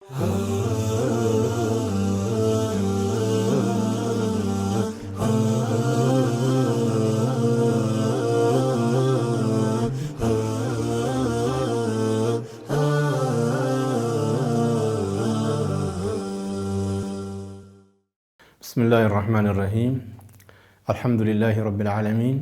بسم الله الرحمن الرحيم. الحمد لله رب العالمين،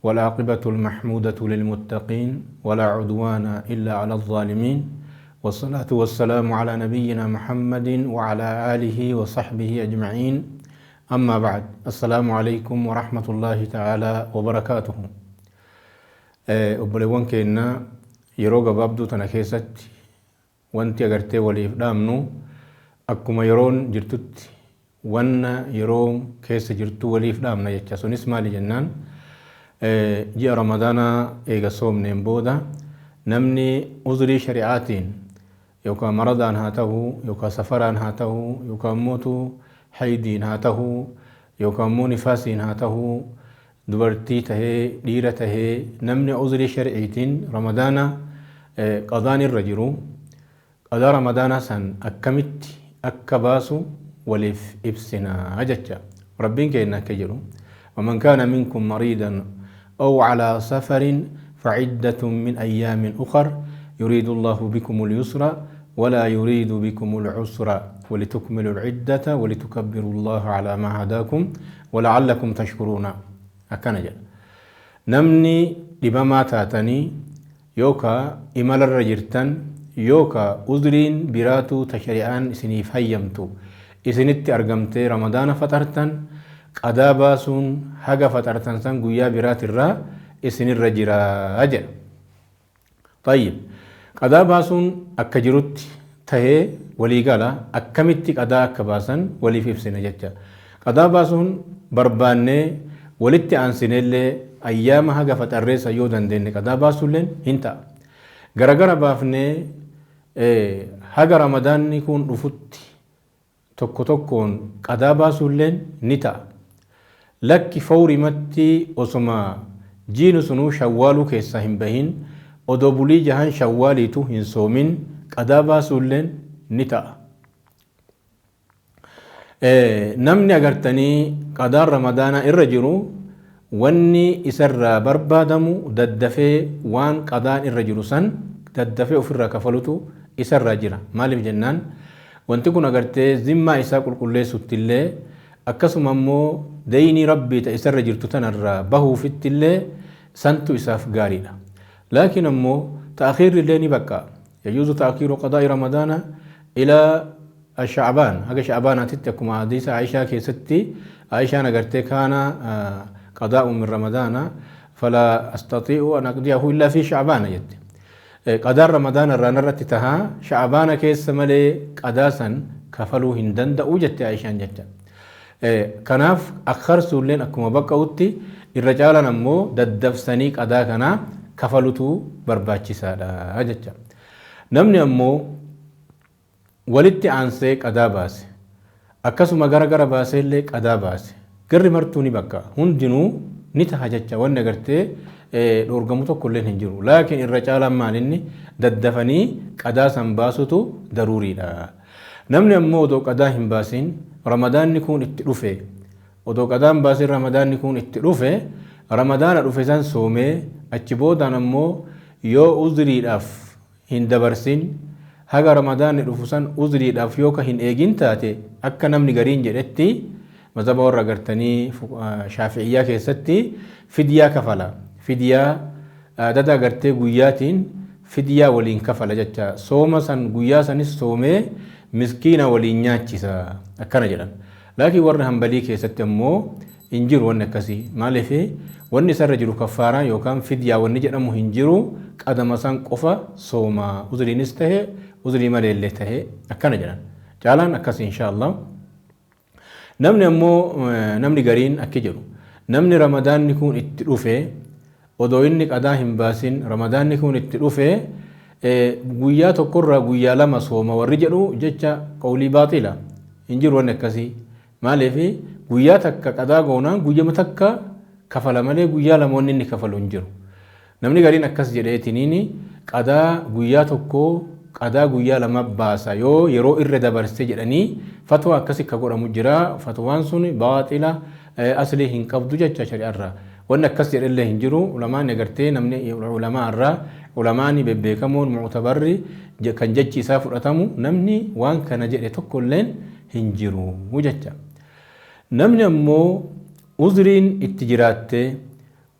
والعاقبة المحمودة للمتقين، ولا عدوان إلا على الظالمين، والصلاة والسلام على نبينا محمد وعلى آله وصحبه أجمعين. أما بعد، السلام عليكم ورحمة الله تعالى وبركاته. أبلغون كينا يروغ بابدو تنكيست وانتي أغرتي وليف دامنو أكما يرون جرتت وانا يروم كيس جرتو وليف دامنا يجا سونيس مالي جنان. جاء رمضان ايغا صوم نيمبودا نمني عذري شريعاتين يوكا مرضان هاته يوكا سفران هاته يوكا موتو حيدين هاته يوكا مو نفاسين هاته دبرتي تهي ديرة تهي نمني عذري شريعتين رمضان قضان الرجرو قضا رمضان سن أكمت أكباسو ولف إبسنا أجتشا ربين كينا كجرو. ومن كان منكم مريضا أو على سفر فعدة من أيام أخر يريد الله بكم اليسر ولا يريد بكم العسر ولتكملوا العدة ولتكبروا الله على ما هداكم ولعلكم تشكرون. أكنجا نمني لبما تاتني يوكا إمال الرجرتن يوكا أذرين براتو تشريعان سنيف هيمتو إسنت أرقمتي رمضان فطرتن قدا باسون حقا فطرتن سن قويا برات الرا إسن الرجرا أجل. طيب قدا باسون أكجرت تهي ولي قالا أكمت قدا أكباسن ولي في بسنة جتشا قدا باسون برباني ولت أنسن اللي أيام حقا فطرس أيودن دين قدا باسون لين هنتا غرغر بافني حقا رمضان يكون رفت tokko tokkoon qadaa baasuulleen ni ta'a. Lakki fawrimatti osoma jiinu sunuu shawwaaluu keessaa hin bahin odoo bulii jahan shawwaaliitu hin soomin qadaa baasuulleen ni ta'a. Namni agartanii qadaan ramadaanaa irra jiru wanni isarraa barbaadamu daddafee waan qadaan irra jiru san daddafee ofirraa kafalutu isarraa jira. Maaliif jennaan wanti kun agartee zimmaa isaa qulqulleessuttillee akkasuma immoo daynii rabbii ta isarra jirtu tanarraa bahuufittillee santu isaaf gaariidha. Laakiin ammoo ta'akhiirri illee ni bakka yajuuzu ta'akhiiru qadaa'i ramadaana ilaa shacbaan haga shacbaanaatitti akkuma hadiisa Aishaa keessatti Aishaan agartee kaana qadaa'u min ramadaana falaa astatii'u an aqdiyahu illaa fi shacbaana jette. قدر رمضان الرانرة تها شعبان كيس ملي قداسا كفلو هندن دا وجدت عيشان جتا. كناف أخر سولين أكما بقى أوتي الرجال نمو ددفساني قدا كنا كفلوتو برباچي سادا جتا. نمني أمو ولدت عنسي قدا باس أكسو مغرغر باسي اللي قدا باس قرر مرتوني بقى هندنو نتها جتا ونقرتي dhorgamu tokko illee hin jiru. Laakiin irra caalaan maalinni daddafanii qadaa san baasutu daruuriidha. Namni ammoo odoo qadaa hin baasin ramadaanni kun itti dhufe odoo qadaan baasin ramadaanni kun itti dhufe ramadaana dhufe san soomee achi boodaan ammoo yoo uzriidhaaf hin dabarsin haga ramadaanni dhufu san uzriidhaaf yoo ka hin eegin taate akka namni gariin jedhetti mazhaba warra agartanii shaafi'iyyaa keessatti fidyaa kafala. Fidyaa dada agartee guyyaatiin fidyaa waliin kafala jecha sooma san guyyaa sanis soomee miskiina waliin nyaachisa akkana jedhan. Laakiin warra hanbalii keessatti ammoo hin jiru wanni akkasii. Maaliif wanni isarra jiru kaffaaraa yookaan fidyaa wanni jedhamu hin jiru qadama san qofa sooma uzriinis tahe uzrii maleellee tahe akkana jedhan. Caalaan akkasii inshaallah. Namni ammoo namni gariin akki jedhu namni ramadaanni kun itti dhufe odoo inni qadaa hin baasin ramadaanni kun itti dhufe guyyaa tokkorraa guyyaa lama sooma warri jedhu jecha qawlii baaxila hin jiru wanni akkasii. Maaliif guyyaa takka qadaa goonaan guyyama takka kafala malee guyyaa lamoonni inni kafalu hin jiru. Namni gariin akkas jedheetiniin qadaa guyyaa tokko qadaa guyyaa lama baasa yoo yeroo irra dabarse jedhanii fatwaa akkasii ka godhamu jira. Fatwaan sun baaxila aslii hin qabdu jecha shari'arraa. Wanni akkas jedhallee hin jiru. Ulamaan agartee namni ulamaa irraa ulamaan bebbeekamoon mu'tabarri kan jechi isaa fudhatamu namni waan kana jedhe tokkolleen hin jiru jecha. Namni ammoo uzriin itti jiraatte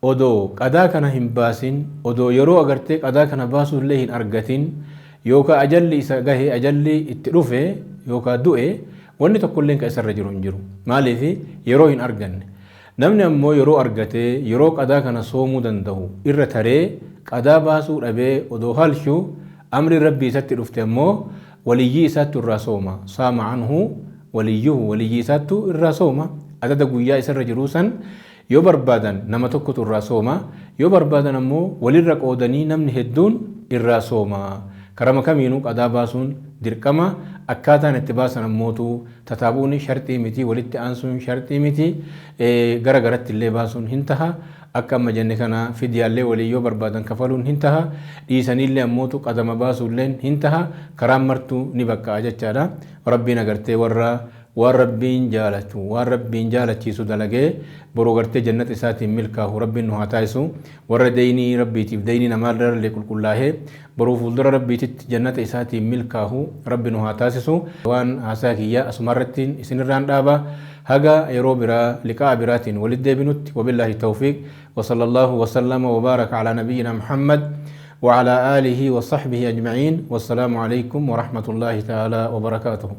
odoo qadaa kana hin baasin odoo yeroo agartee qadaa kana baasuullee hin argatin yookaan ajalli isa gahe ajalli itti dhufe yookaan du'e wanni tokkolleen ka isarra jiru hin jiru. Maaliif yeroo hin arganne. Namni ammoo yeroo argate yeroo qadaa kana soomuu danda'u irra taree qadaa baasuu dhabee odoo halshu amri rabbii isatti dhufte ammoo waliyyii isaatti irraa sooma. Saama anhu waliyyuhu waliyyii isaatti irraa sooma. Adada guyyaa isarra jiru san yoo barbaadan nama tokkotu irraa sooma. Yoo barbaadan ammoo walirra qoodanii namni hedduun irraa sooma. Karama kamiinuu qadaa baasuun dirqama. Akkaataan itti baasan ammootu tataabuun sharxii miti walitti aansuun sharxii miti gara garatti illee baasuun hin taha. Akka amma jenne kana fidyaallee walii yoo barbaadan kafaluun hin taha. Dhiisanillee ammootu qadama baasuulleen hin taha. Karaan martuu ni bakka'a jechaadha. Rabbiin agartee warra waan rabbiin jaalatu waan rabbiin jaalachiisu dalagee boroo gartee jannata isaatiin milkaahu rabbiin nu haa taasisu. Warra deynii rabbiitiif deynii namaallee qulqullaahee boroo fuuldura rabbiititti jannata isaatiin milkaahu rabbi nu haa taasisu. Waan haasaa kiyya asumarrattiin isinirraan dhaaba. haga yeroo biraa liqaa biraatiin walitti deebinutti wabillahi tawfiiq وصلى الله وسلم وبارك على نبينا محمد وعلى آله وصحبه أجمعين والسلام عليكم ورحمة الله تعالى وبركاته.